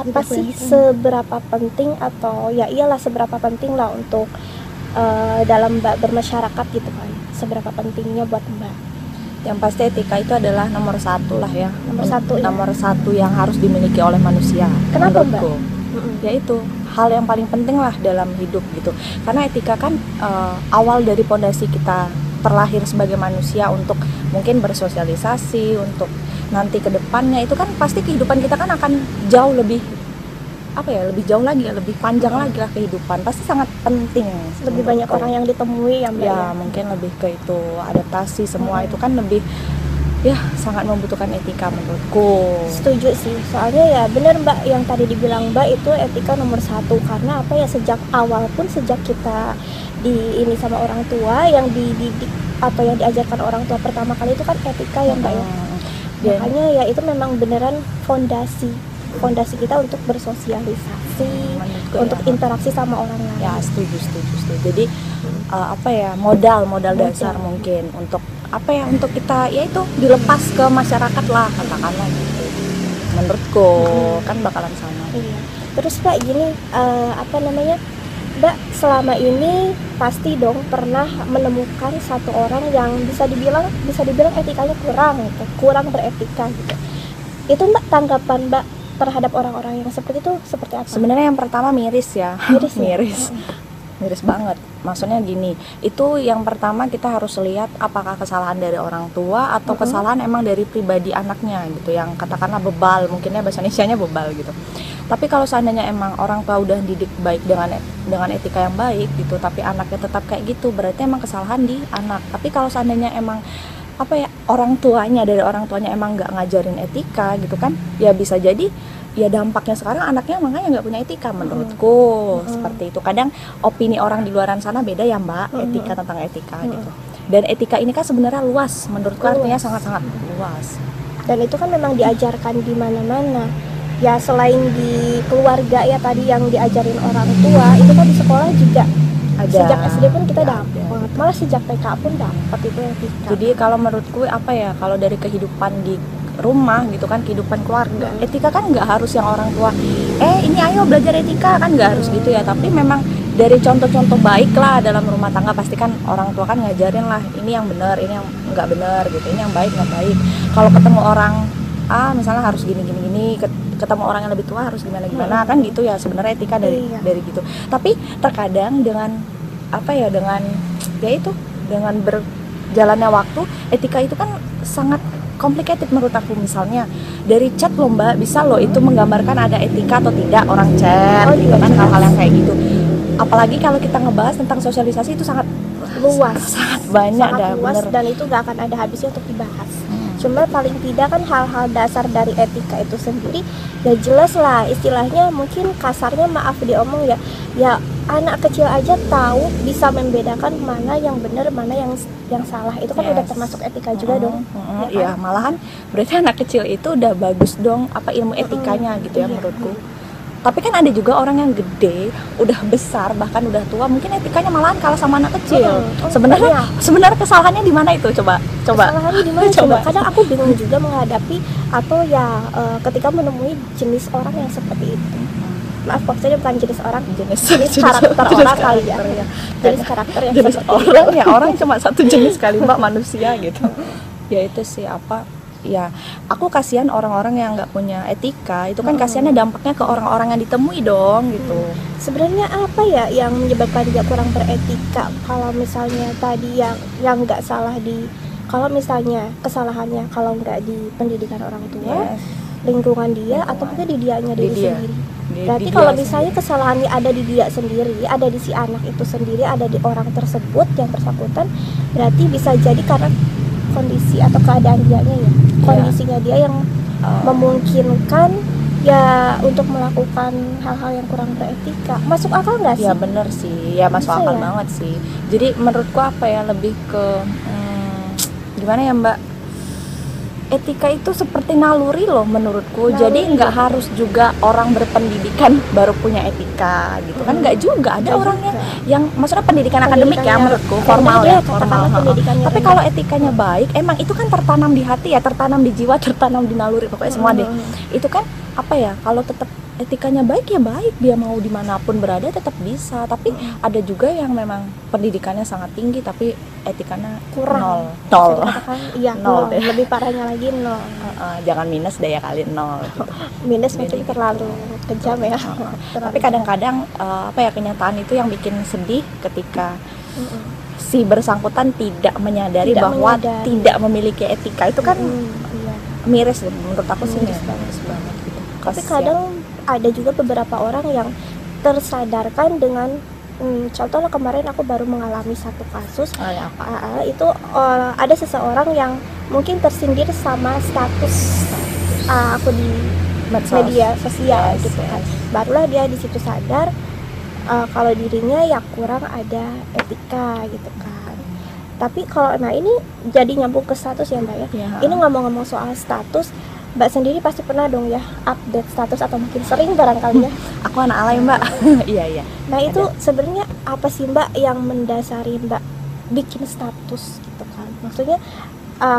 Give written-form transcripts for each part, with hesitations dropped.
apa sih seberapa penting, atau ya iyalah seberapa penting lah untuk dalam Mbak bermasyarakat gitu kan, seberapa pentingnya buat Mbak? Yang pasti etika itu adalah nomor satu lah ya. Nomor satu yang harus dimiliki oleh manusia. Kenapa Mbak? Yaitu hal yang paling penting lah dalam hidup gitu. Karena etika kan awal dari pondasi kita terlahir sebagai manusia untuk mungkin bersosialisasi, untuk nanti ke depannya itu kan pasti kehidupan kita kan akan jauh lebih lebih jauh lagi ya, lebih panjang lagi lah kehidupan, pasti sangat penting. Lebih banyak orang yang ditemui ya Mbak ya? Mungkin lebih ke itu, adaptasi semua itu kan lebih ya sangat membutuhkan etika menurutku. Setuju sih, soalnya ya benar Mbak yang tadi dibilang Mbak, itu etika nomor satu. Karena apa ya, sejak awal pun, sejak kita ini sama orang tua, yang dididik atau yang diajarkan orang tua pertama kali itu kan etika ya Mbak ya. Makanya ya itu memang beneran fondasi kita untuk bersosialisasi, untuk interaksi sama orang lain. Ya setuju. Jadi modal dasar mungkin untuk untuk kita yaitu dilepas ke masyarakat lah, katakanlah gitu. Menurutku kan bakalan sama. Iya. Terus Mbak gini, Mbak selama ini pasti dong pernah menemukan satu orang yang bisa dibilang etikanya kurang beretika gitu. Itu Mbak, tanggapan Mbak terhadap orang-orang yang seperti itu seperti apa? Sebenarnya yang pertama miris ya. Miris banget. Maksudnya gini, itu yang pertama kita harus lihat apakah kesalahan dari orang tua atau kesalahan emang dari pribadi anaknya gitu, yang katakanlah bebal, mungkinnya bahasa Indonesianya bebal gitu. Tapi kalau seandainya emang orang tua udah didik baik dengan etika yang baik gitu, tapi anaknya tetap kayak gitu, berarti emang kesalahan di anak. Tapi kalau seandainya emang orang tuanya emang nggak ngajarin etika gitu kan, ya bisa jadi ya dampaknya sekarang anaknya makanya nggak punya etika menurutku. Seperti itu. Kadang opini orang di luaran sana beda ya Mbak, etika tentang etika gitu. Dan etika ini kan sebenarnya luas, menurutku artinya sangat-sangat luas. Dan itu kan memang diajarkan di mana-mana. Ya selain di keluarga ya tadi yang diajarin orang tua, itu kan di sekolah juga ada. Sejak SD pun kita dapat, malah sejak TK pun dapat itu etika. Jadi kalau menurutku kalau dari kehidupan di rumah gitu kan, kehidupan keluarga, etika kan nggak harus yang orang tua ini ayo belajar etika kan, nggak harus gitu ya. Tapi memang dari contoh-contoh baik lah dalam rumah tangga, pasti kan orang tua kan ngajarin lah ini yang benar, ini yang nggak benar gitu, ini yang baik nggak baik. Kalau ketemu orang misalnya harus gini, ketemu orang yang lebih tua harus gimana kan gitu ya. Sebenarnya etika dari gitu. Tapi terkadang dengan dengan berjalannya waktu, etika itu kan sangat complicated menurut aku. Misalnya dari chat loh Mbak, bisa loh itu menggambarkan ada etika atau tidak orang chat gitu kan, hal-hal yang kayak gitu. Apalagi kalau kita ngebahas tentang sosialisasi, itu sangat luas, sangat banyak, dan itu gak akan ada habisnya untuk dibahas. Cuma paling tidak kan hal-hal dasar dari etika itu sendiri ya jelas lah, istilahnya mungkin kasarnya maaf diomong ya anak kecil aja tahu bisa membedakan mana yang benar mana yang salah. Itu kan udah termasuk etika juga dong. Iya, malahan berarti anak kecil itu udah bagus dong ilmu etikanya gitu ya menurutku. Tapi kan ada juga orang yang gede, udah besar, bahkan udah tua, mungkin etikanya malahan kalah sama anak kecil. Sebenarnya kesalahannya di mana itu? Coba. Kesalahannya di mana? Coba. Kadang aku bingung juga menghadapi atau ketika menemui jenis orang yang seperti itu. Maaf, maksudnya bukan jenis orang, jenis karakter orang kali ya. Jenis karakter yang jenis orang ya, orang cuma satu jenis kali Mbak, manusia gitu. Ya itu sih ya aku kasihan orang-orang yang nggak punya etika. Itu kan kasihannya dampaknya ke orang-orang yang ditemui dong gitu. Sebenarnya apa ya yang menyebabkan dia kurang beretika? Kalau misalnya tadi yang nggak salah kalau misalnya kesalahannya kalau nggak di pendidikan orang tua, lingkungan dia, atau mungkin di dianya diri sendiri. Berarti kalau misalnya kesalahannya ada di dia sendiri, ada di si anak itu sendiri, ada di orang tersebut yang bersangkutan, berarti bisa jadi karena kondisi atau keadaan dianya ya, kondisinya dia yang memungkinkan ya untuk melakukan hal-hal yang kurang beretika. Masuk akal nggak sih? Ya bener sih, ya masuk akal banget sih. Jadi menurutku lebih ke gimana ya Mbak, etika itu seperti naluri loh menurutku. Jadi nggak harus juga orang berpendidikan baru punya etika gitu kan, nggak juga. Ada orangnya yang maksudnya pendidikan akademik ya menurutku, formal. Tapi kalau etikanya baik, emang itu kan tertanam di hati ya, tertanam di jiwa, tertanam di naluri, pokoknya semua deh. Itu kan kalau tetap etikanya baik ya baik, dia mau dimanapun berada tetap bisa. Tapi ada juga yang memang pendidikannya sangat tinggi tapi etikanya Kurang. nol. Katakan iya Nol nol, deh. lebih parahnya lagi nol. Jangan minus deh ya kali nol gitu. Minus Jadi mungkin gitu. terlalu kejam ya. Tapi kadang-kadang apa ya, kenyataan itu yang bikin sedih ketika si bersangkutan tidak menyadari Tidak bahwa menyadari. tidak memiliki etika. Itu kan Iya. miris, menurut aku sih Miris miris banget gitu. Tapi Kasian. kadang ada juga beberapa orang yang tersadarkan dengan contohnya kemarin aku baru mengalami satu kasus. Ya, apa? Itu ada seseorang yang mungkin tersindir sama status aku di media sosial Yes, gitu kan. yes. Barulah dia di situ sadar kalau dirinya ya kurang ada etika gitu kan. Tapi kalau ini jadi nyambung ke status ya Mbak ya. Ya. Ini ngomong-ngomong soal status, Mbak sendiri pasti pernah dong ya update status atau mungkin sering barangkali ya. Aku anak alay Mbak. Iya. Nah itu sebenarnya apa sih Mbak yang mendasari Mbak bikin status gitu kan? Maksudnya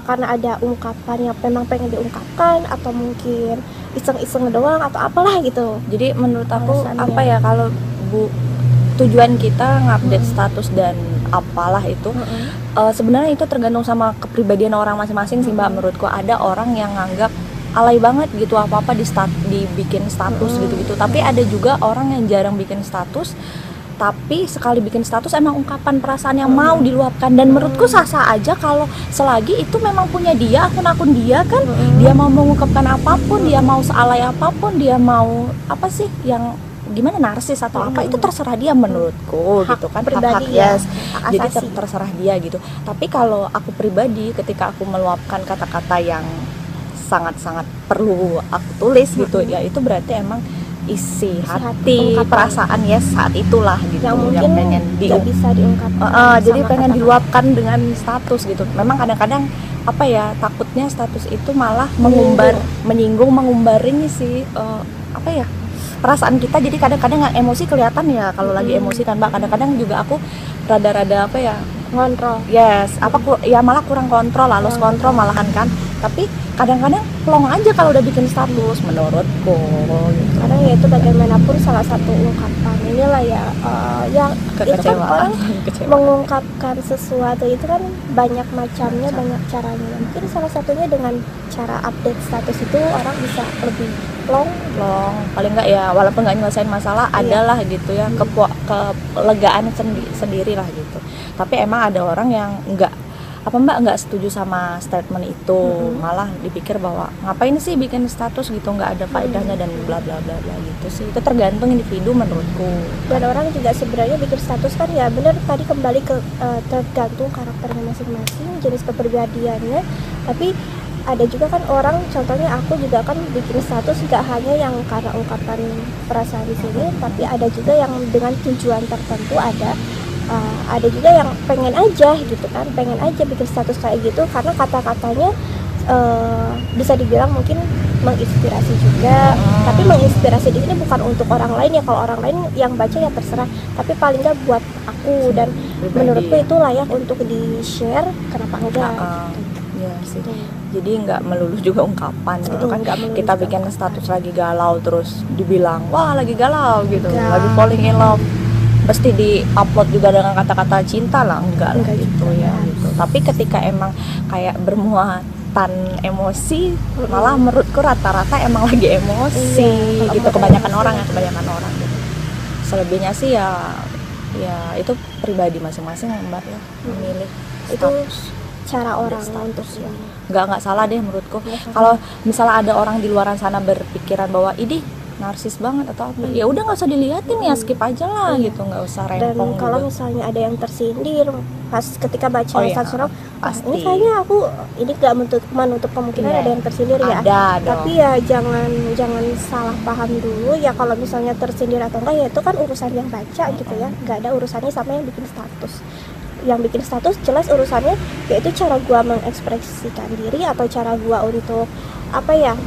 karena ada ungkapan yang memang pengen diungkapkan atau mungkin iseng-iseng doang atau apalah gitu. Jadi menurut aku Alasannya. apa ya, kalau tujuan kita ngupdate status dan apalah itu sebenarnya itu tergantung sama kepribadian orang masing-masing sih Mbak. Menurutku ada orang yang nganggap alay banget gitu apa-apa dibikin status gitu-gitu. Tapi ada juga orang yang jarang bikin status, tapi sekali bikin status emang ungkapan perasaan yang mau diluapkan. Dan menurutku sah-sah aja kalau selagi itu memang punya dia, akun-akun dia kan. Dia mau mengungkapkan apapun, dia mau sealay apapun, dia mau apa sih yang gimana, narsis atau apa, itu terserah dia menurutku Hak gitu kan, pribadi hak-hak, ya, yes. hak Jadi asasi. terserah dia gitu. Tapi kalau aku pribadi, ketika aku meluapkan kata-kata yang sangat-sangat perlu aku tulis gitu ya, itu berarti emang isi hati, ungkapan. perasaan ya saat itulah gitu, Yang mungkin pengen nggak bisa diungkapkan. jadi sama pengen kata-kata. diluapkan dengan status gitu. Memang kadang-kadang apa ya, takutnya status itu malah menyinggung, mengumbar ini sih apa ya, perasaan kita. Jadi kadang-kadang nggak emosi kelihatan ya kalau lagi emosi kan Mbak. Kadang-kadang juga aku rada-rada apa ya, ngontrol. yes, ya malah kurang kontrol, lost kontrol malahan kan. Tapi kadang-kadang plong aja kalau udah bikin status menurutku gitu. Karena ya itu bagaimanapun salah satu ungkapan inilah ya, yang itu kan orang mengungkapkan sesuatu itu kan banyak macamnya, banyak caranya. Mungkin salah satunya dengan cara update status itu orang bisa lebih plong. Paling nggak ya, walaupun nggak nyelesain masalah, adalah gitu ya, kelegaan sendiri lah gitu. Tapi emang ada orang yang nggak setuju sama statement itu, malah dipikir bahwa ngapain sih bikin status gitu, nggak ada faedahnya dan bla bla bla bla gitu sih. Itu tergantung individu menurutku. Dan orang juga sebenarnya bikin status kan ya bener tadi kembali ke tergantung karakternya masing-masing, jenis kepribadiannya. Tapi ada juga kan orang, contohnya aku juga kan bikin status gak hanya yang karena ungkapan perasaan di sini, tapi ada juga yang dengan tujuan tertentu. Ada juga yang pengen aja gitu kan, pengen aja bikin status kayak gitu karena kata-katanya bisa dibilang mungkin menginspirasi juga. Tapi menginspirasi di sini bukan untuk orang lain ya, kalau orang lain yang baca ya terserah, tapi paling nggak buat aku dan Pribadi, menurutku ya. itu layak untuk di share, kenapa enggak Iya sih. gitu. Jadi nggak melulu juga ungkapan gitu kan. Nggak melulu Kita juga bikin ungkapan. status lagi galau terus dibilang wah lagi galau gitu, Enggak. lagi falling in love, pasti di-upload juga dengan kata-kata cinta lah, enggak lah Enggak gitu juga. ya gitu. Tapi ketika emang kayak bermuatan emosi, malah menurutku rata-rata emang lagi emosi Iya, gitu, kalau kebanyakan emosi orang lagi. gitu. Selebihnya sih ya itu pribadi masing-masing Mbak ya, memilih Itu status. cara orang Status, untuk ya. ini. Nggak salah deh menurutku. Nggak salah. Kalau misalnya ada orang di luaran sana berpikiran bahwa ini narsis banget atau apa, ya udah nggak usah diliatin ya, skip aja lah gitu, nggak usah Dan rempong kalau juga. misalnya ada yang tersindir pas ketika baca Oh iya, status orang, pasti. ini kayaknya aku ini gak menutup kemungkinan Iya. ada yang tersindir ya. Ada dong. Tapi ya jangan salah paham dulu ya, kalau misalnya tersindir atau enggak ya itu kan urusan yang baca gitu ya, nggak ada urusannya sama yang bikin status. Yang bikin status jelas urusannya yaitu cara gua mengekspresikan diri atau cara gua untuk apa ya,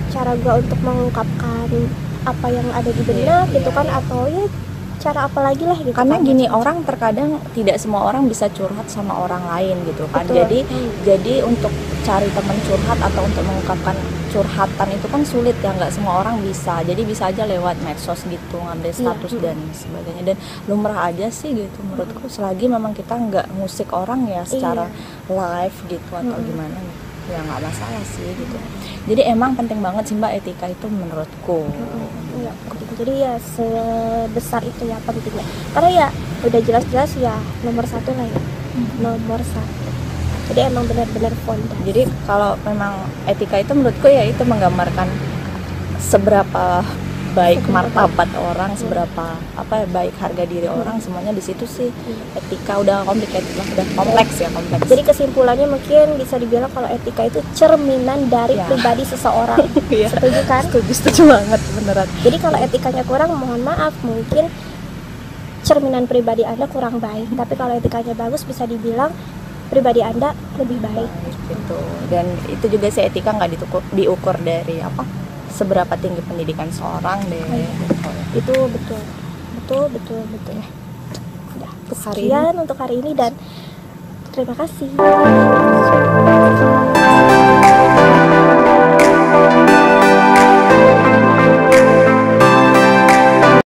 cara gua untuk mengungkapkan apa yang ada di benak gitu kan, atau ya cara apa lagi lah gitu. Karena kan, gini, macam-macam. orang terkadang tidak semua orang bisa curhat sama orang lain gitu kan. Betul. Jadi untuk cari teman curhat atau untuk mengungkapkan curhatan itu kan sulit ya, nggak semua orang bisa, jadi bisa aja lewat medsos gitu ngambil status dan sebagainya, dan lumrah aja sih gitu menurutku, selagi memang kita nggak ngusik orang ya secara live gitu atau gimana gitu, ya nggak masalah sih gitu. Jadi emang penting banget sih Mbak etika itu menurutku. Iya, penting. Jadi ya sebesar itu ya pentingnya, karena ya udah jelas-jelas ya nomor satu lah ya, nomor satu. Jadi emang benar-benar fondasi. Jadi kalau memang etika itu menurutku ya itu menggambarkan seberapa baik martabat orang, seberapa baik harga diri orang, semuanya di situ sih. Etika udah complicated lah, udah kompleks ya, kompleks. Jadi kesimpulannya mungkin bisa dibilang kalau etika itu cerminan dari pribadi seseorang. Setuju kan? Setuju banget, beneran. Jadi kalau etikanya kurang, mohon maaf, mungkin cerminan pribadi Anda kurang baik. Tapi kalau etikanya bagus, bisa dibilang pribadi Anda lebih baik gitu. Dan itu juga sih etika nggak diukur dari seberapa tinggi pendidikan seorang deh. Itu betul ya. Udah, sekian untuk hari ini dan terima kasih.